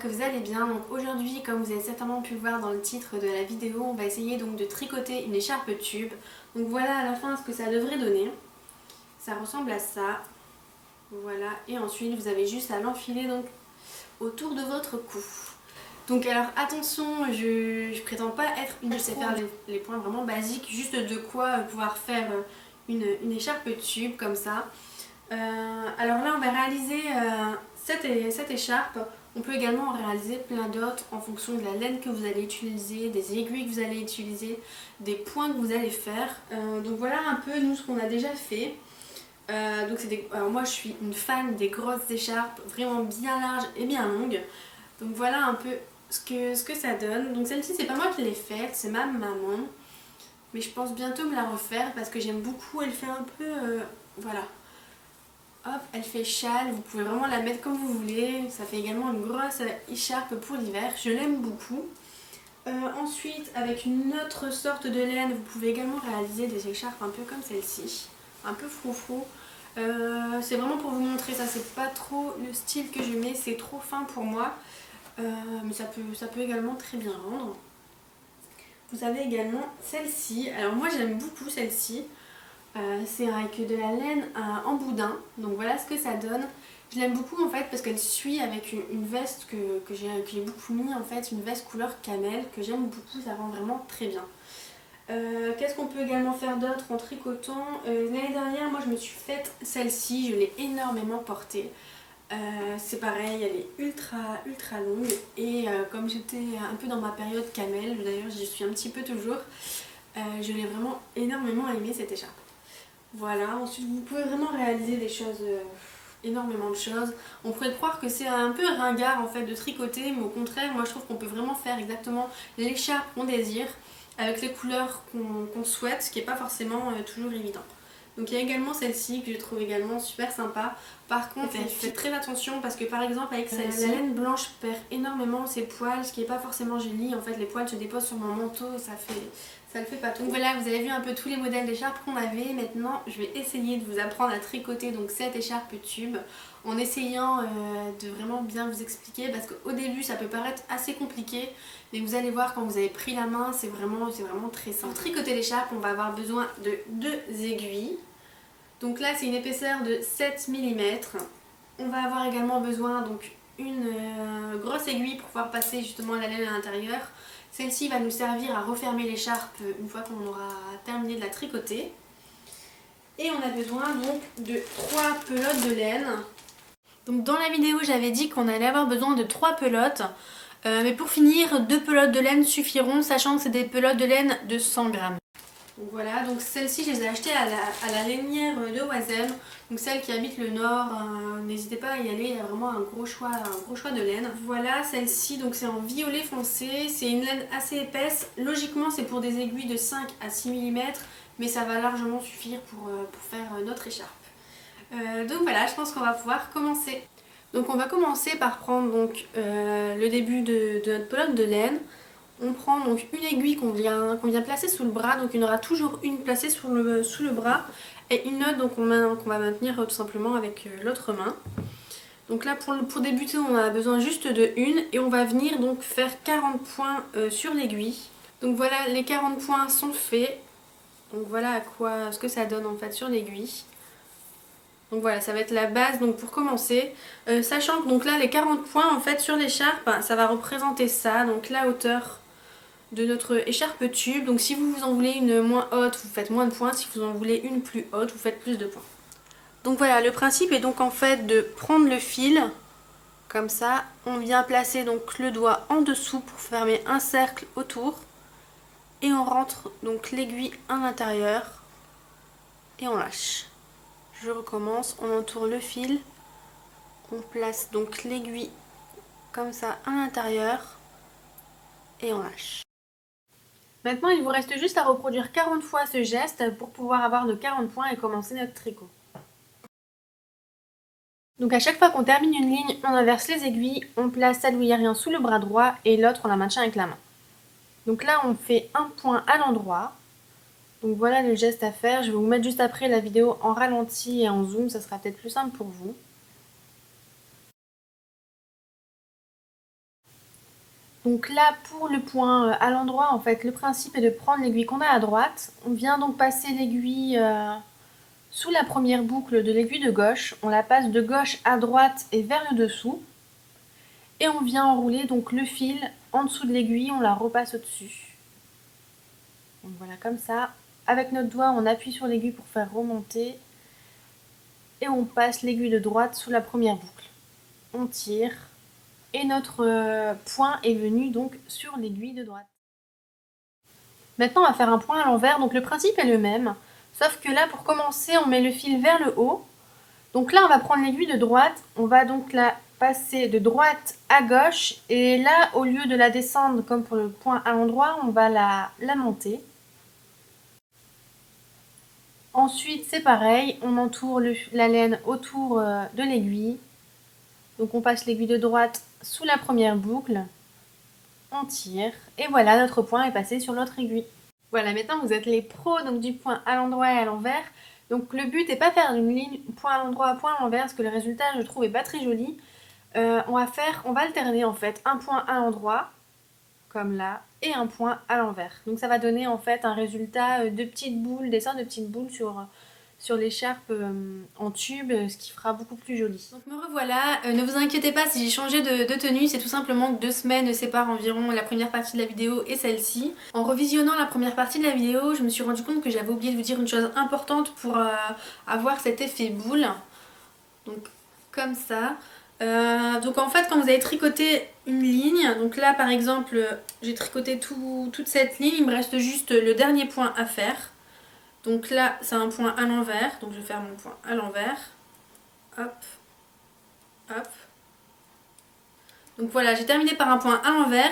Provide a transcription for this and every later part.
que vous allez bien. Donc aujourd'hui, comme vous avez certainement pu le voir dans le titre de la vidéo, on va essayer donc de tricoter une écharpe tube. Donc voilà à la fin ce que ça devrait donner. Ça ressemble à ça. Voilà, et ensuite vous avez juste à l'enfiler donc autour de votre cou. Donc alors attention, je prétends pas être je sais faire les points vraiment basiques, juste de quoi pouvoir faire une écharpe tube comme ça. Alors là on va réaliser cette écharpe. On peut également en réaliser plein d'autres en fonction de la laine que vous allez utiliser, des aiguilles que vous allez utiliser, des points que vous allez faire. Donc voilà un peu nous ce qu'on a déjà fait. Alors moi je suis une fan des grosses écharpes vraiment bien larges et bien longues. Donc voilà un peu ce que ça donne. Donc celle-ci c'est pas moi qui l'ai faite, c'est ma maman. Mais je pense bientôt me la refaire parce que j'aime beaucoup, elle fait un peu... voilà. Hop, elle fait châle, vous pouvez vraiment la mettre comme vous voulez. Ça fait également une grosse écharpe pour l'hiver, je l'aime beaucoup. Ensuite, avec une autre sorte de laine, vous pouvez également réaliser des écharpes un peu comme celle-ci. Un peu froufrou. C'est vraiment pour vous montrer ça, c'est pas trop le style que je mets, c'est trop fin pour moi. Mais ça peut également très bien rendre. Vous avez également celle-ci, alors moi j'aime beaucoup celle-ci. C'est avec de la laine en boudin, donc voilà ce que ça donne. Je l'aime beaucoup en fait parce qu'elle suit avec une veste que j'ai beaucoup mis en fait, une veste couleur cannelle que j'aime beaucoup, ça rend vraiment très bien. Qu'est-ce qu'on peut également faire d'autre en tricotant? L'année dernière moi je me suis faite celle-ci, je l'ai énormément portée. C'est pareil, elle est ultra longue et comme j'étais un peu dans ma période camel, d'ailleurs j'y suis un petit peu toujours, je l'ai vraiment énormément aimé cette écharpe. Voilà, ensuite vous pouvez vraiment réaliser des choses, énormément de choses. On pourrait croire que c'est un peu ringard en fait de tricoter, mais au contraire moi je trouve qu'on peut vraiment faire exactement l'écharpe qu'on désire avec les couleurs qu'on souhaite, ce qui n'est pas forcément toujours évident. Donc il y a également celle-ci que je trouve également super sympa. Par contre, faites très attention parce que par exemple avec celle-ci, la laine blanche perd énormément ses poils, ce qui n'est pas forcément joli. En fait les poils se déposent sur mon manteau et ça le fait pas tout. Donc voilà, vous avez vu un peu tous les modèles d'écharpes qu'on avait. Maintenant je vais essayer de vous apprendre à tricoter donc cette écharpe tube en essayant de vraiment bien vous expliquer parce qu'au début ça peut paraître assez compliqué, mais vous allez voir quand vous avez pris la main, c'est vraiment très simple. Pour tricoter l'écharpe, on va avoir besoin de 2 aiguilles. Donc là c'est une épaisseur de 7 mm. On va avoir également besoin donc une grosse aiguille pour pouvoir passer justement la laine à l'intérieur. Celle-ci va nous servir à refermer l'écharpe une fois qu'on aura terminé de la tricoter. Et on a besoin donc de 3 pelotes de laine. Donc dans la vidéo j'avais dit qu'on allait avoir besoin de 3 pelotes. Mais pour finir, 2 pelotes de laine suffiront, sachant que c'est des pelotes de laine de 100 grammes. Donc voilà, donc celles-ci je les ai achetées à la lainière de Oisem. Donc celle qui habite le nord, n'hésitez pas à y aller, il y a vraiment un gros choix de laine. Voilà, celle-ci donc c'est en violet foncé, c'est une laine assez épaisse. Logiquement c'est pour des aiguilles de 5 à 6 mm, mais ça va largement suffire pour faire notre écharpe. Donc voilà, je pense qu'on va pouvoir commencer. Donc on va commencer par prendre donc, le début de notre pelote de laine. On prend donc une aiguille qu'on vient placer sous le bras, donc il y en aura toujours une placée sous le bras et une autre donc qu'on va maintenir tout simplement avec l'autre main. Donc là pour débuter on a besoin juste de une et on va venir donc faire 40 points sur l'aiguille. Donc voilà, les 40 points sont faits, donc voilà ce que ça donne en fait sur l'aiguille. Donc voilà, ça va être la base donc pour commencer, sachant que donc là les 40 points en fait sur l'écharpe, ça va représenter ça, donc la hauteur de notre écharpe tube. Donc si vous en voulez une moins haute, vous faites moins de points, si vous en voulez une plus haute, vous faites plus de points. Donc voilà, le principe est donc en fait de prendre le fil, comme ça, on vient placer donc le doigt en dessous pour fermer un cercle autour, et on rentre donc l'aiguille à l'intérieur, et on lâche. Je recommence, on entoure le fil, on place donc l'aiguille comme ça à l'intérieur et on lâche. Maintenant il vous reste juste à reproduire 40 fois ce geste pour pouvoir avoir nos 40 points et commencer notre tricot. Donc à chaque fois qu'on termine une ligne, on inverse les aiguilles, on place celle où il n'y a rien sous le bras droit et l'autre on la maintient avec la main. Donc là on fait un point à l'endroit. Donc voilà le geste à faire, je vais vous mettre juste après la vidéo en ralenti et en zoom, ça sera peut-être plus simple pour vous. Donc là, pour le point à l'endroit, en fait, le principe est de prendre l'aiguille qu'on a à droite. On vient donc passer l'aiguille sous la première boucle de l'aiguille de gauche. On la passe de gauche à droite et vers le dessous. Et on vient enrouler donc le fil en dessous de l'aiguille, on la repasse au-dessus. Donc voilà, comme ça. Avec notre doigt, on appuie sur l'aiguille pour faire remonter. Et on passe l'aiguille de droite sous la première boucle. On tire. Et notre point est venu donc sur l'aiguille de droite. Maintenant, on va faire un point à l'envers. Donc le principe est le même. Sauf que là, pour commencer, on met le fil vers le haut. Donc là, on va prendre l'aiguille de droite. On va donc la passer de droite à gauche. Et là, au lieu de la descendre comme pour le point à l'endroit, on va la monter. Ensuite, c'est pareil. On entoure la laine autour de l'aiguille. Donc on passe l'aiguille de droite sous la première boucle. On tire. Et voilà, notre point est passé sur notre aiguille. Voilà, maintenant vous êtes les pros donc du point à l'endroit et à l'envers. Donc le but n'est pas faire une ligne point à l'endroit, point à l'envers, parce que le résultat je trouve est pas très joli. On va alterner en fait un point à l'endroit, comme là, et un point à l'envers. Donc ça va donner en fait un résultat de petites boules, des sortes de petites boules sur l'écharpe en tube, ce qui fera beaucoup plus joli. Donc me revoilà, ne vous inquiétez pas si j'ai changé de tenue, c'est tout simplement que 2 semaines séparent environ la première partie de la vidéo et celle-ci. En revisionnant la première partie de la vidéo, je me suis rendu compte que j'avais oublié de vous dire une chose importante pour avoir cet effet boule. Donc comme ça. Donc en fait quand vous avez tricoté une ligne, donc là par exemple j'ai tricoté toute cette ligne, il me reste juste le dernier point à faire. Donc là, c'est un point à l'envers. Donc je vais faire mon point à l'envers. Hop. Hop. Donc voilà, j'ai terminé par un point à l'envers.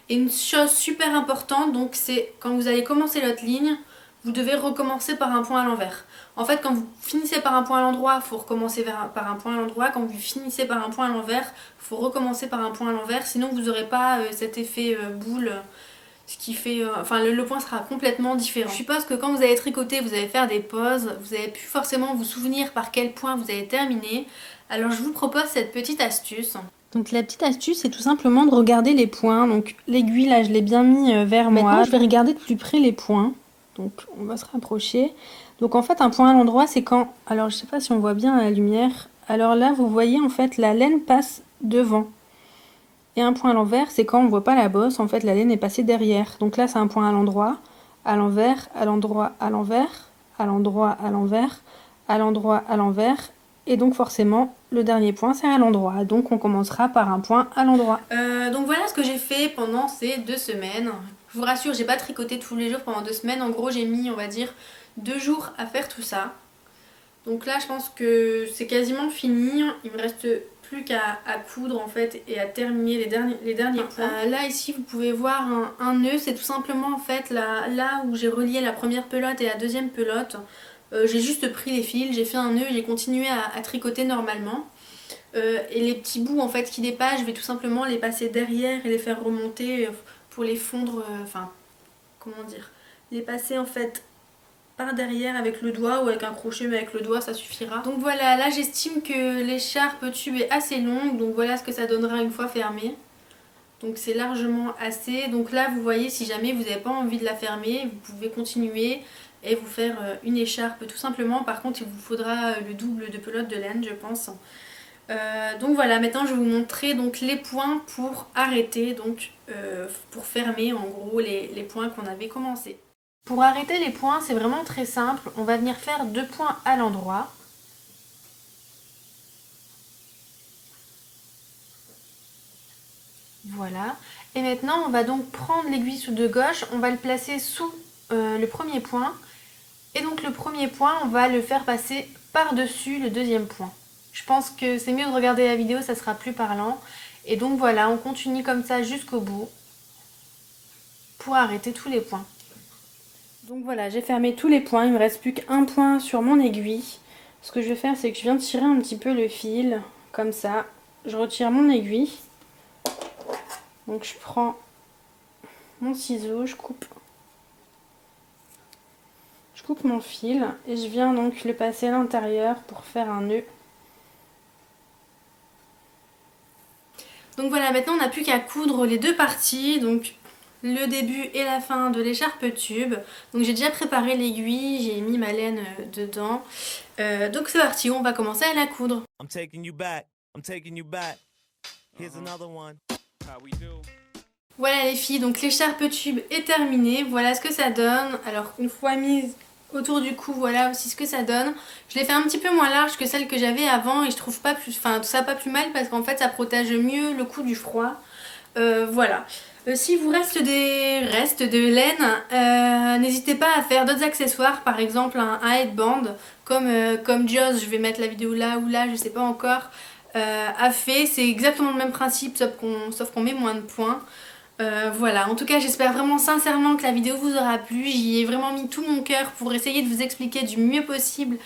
Et une chose super importante, donc c'est quand vous allez commencer votre ligne, vous devez recommencer par un point à l'envers. En fait, quand vous finissez par un point à l'endroit, il faut recommencer par un point à l'endroit. Quand vous finissez par un point à l'envers, il faut recommencer par un point à l'envers. Sinon, vous n'aurez pas cet effet boule. Ce qui fait, le point sera complètement différent. Je suppose que quand vous allez tricoter, vous allez faire des pauses, vous avez pu forcément vous souvenir par quel point vous avez terminé. Alors je vous propose cette petite astuce. Donc la petite astuce, c'est tout simplement de regarder les points. Donc l'aiguille là, je l'ai bien mis vers moi. Maintenant, je vais regarder de plus près les points. Donc on va se rapprocher. Donc en fait, un point à l'endroit, c'est quand... Alors je sais pas si on voit bien à la lumière. Alors là, vous voyez en fait, la laine passe devant. Et un point à l'envers, c'est quand on ne voit pas la bosse, en fait la laine est passée derrière. Donc là c'est un point à l'endroit, à l'envers, à l'endroit, à l'envers, à l'endroit, à l'envers, à l'endroit, à l'envers. Et donc forcément le dernier point c'est à l'endroit. Donc on commencera par un point à l'endroit. Donc voilà ce que j'ai fait pendant ces 2 semaines. Je vous rassure, j'ai pas tricoté tous les jours pendant 2 semaines. En gros j'ai mis on va dire 2 jours à faire tout ça. Donc là je pense que c'est quasiment fini. Il me reste plus qu'à coudre en fait et à terminer les derniers points. Là ici vous pouvez voir un nœud, c'est tout simplement en fait là où j'ai relié la première pelote et la deuxième pelote. J'ai juste pris les fils, j'ai fait un nœud et j'ai continué à tricoter normalement. Et les petits bouts en fait qui dépassent, je vais tout simplement les passer derrière et les faire remonter pour les fondre, comment dire, les passer en fait par derrière avec le doigt ou avec un crochet, mais avec le doigt ça suffira. Donc voilà, là j'estime que l'écharpe tube est assez longue, donc voilà ce que ça donnera une fois fermée. Donc c'est largement assez. Donc là vous voyez, si jamais vous n'avez pas envie de la fermer, vous pouvez continuer et vous faire une écharpe tout simplement. Par contre il vous faudra le double de pelote de laine je pense. Donc voilà, maintenant je vais vous montrer donc les points pour arrêter, donc pour fermer en gros les points qu'on avait commencé. Pour arrêter les points, c'est vraiment très simple. On va venir faire 2 points à l'endroit. Voilà. Et maintenant, on va donc prendre l'aiguille de gauche. On va le placer sous le premier point. Et donc le premier point, on va le faire passer par-dessus le deuxième point. Je pense que c'est mieux de regarder la vidéo, ça sera plus parlant. Et donc voilà, on continue comme ça jusqu'au bout pour arrêter tous les points. Donc voilà, j'ai fermé tous les points, il ne me reste plus qu'un point sur mon aiguille. Ce que je vais faire, c'est que je viens de tirer un petit peu le fil, comme ça. Je retire mon aiguille. Donc je prends mon ciseau, je coupe mon fil et je viens donc le passer à l'intérieur pour faire un nœud. Donc voilà, maintenant on n'a plus qu'à coudre les deux parties, donc le début et la fin de l'écharpe tube. Donc j'ai déjà préparé l'aiguille, j'ai mis ma laine dedans. Donc c'est parti, on va commencer à la coudre. I'm taking you back. I'm taking you back. Here's another one. How we do. Voilà les filles, donc l'écharpe tube est terminée, voilà ce que ça donne. Alors une fois mise autour du cou, voilà aussi ce que ça donne. Je l'ai fait un petit peu moins large que celle que j'avais avant et je trouve pas plus, enfin tout ça pas plus mal parce qu'en fait ça protège mieux le cou du froid. Voilà. S'il vous reste des restes de laine, n'hésitez pas à faire d'autres accessoires, par exemple un headband comme Joss, je vais mettre la vidéo là ou là, je sais pas encore, a fait. C'est exactement le même principe sauf qu'on met moins de points. Voilà, en tout cas j'espère vraiment sincèrement que la vidéo vous aura plu. J'y ai vraiment mis tout mon cœur pour essayer de vous expliquer du mieux possible,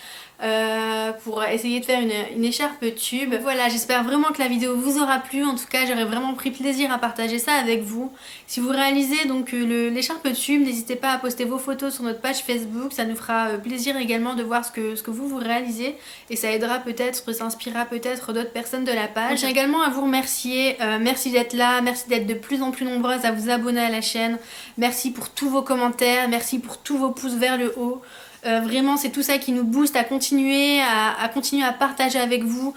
pour essayer de faire une écharpe tube. Voilà, j'espère vraiment que la vidéo vous aura plu. En tout cas j'aurais vraiment pris plaisir à partager ça avec vous. Si vous réalisez donc l'écharpe tube, n'hésitez pas à poster vos photos sur notre page Facebook. Ça nous fera plaisir également de voir ce que vous réalisez et ça aidera peut-être, ça inspirera peut-être d'autres personnes de la page. Je tiens également à vous remercier, merci d'être là, merci d'être de plus en plus nombreuses à vous abonner à la chaîne. Merci pour tous vos commentaires, merci pour tous vos pouces vers le haut. Vraiment c'est tout ça qui nous booste à continuer à partager avec vous.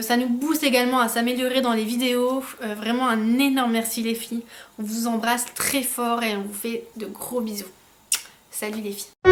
Ça nous booste également à s'améliorer dans les vidéos. Vraiment un énorme merci les filles. On vous embrasse très fort et on vous fait de gros bisous. Salut les filles.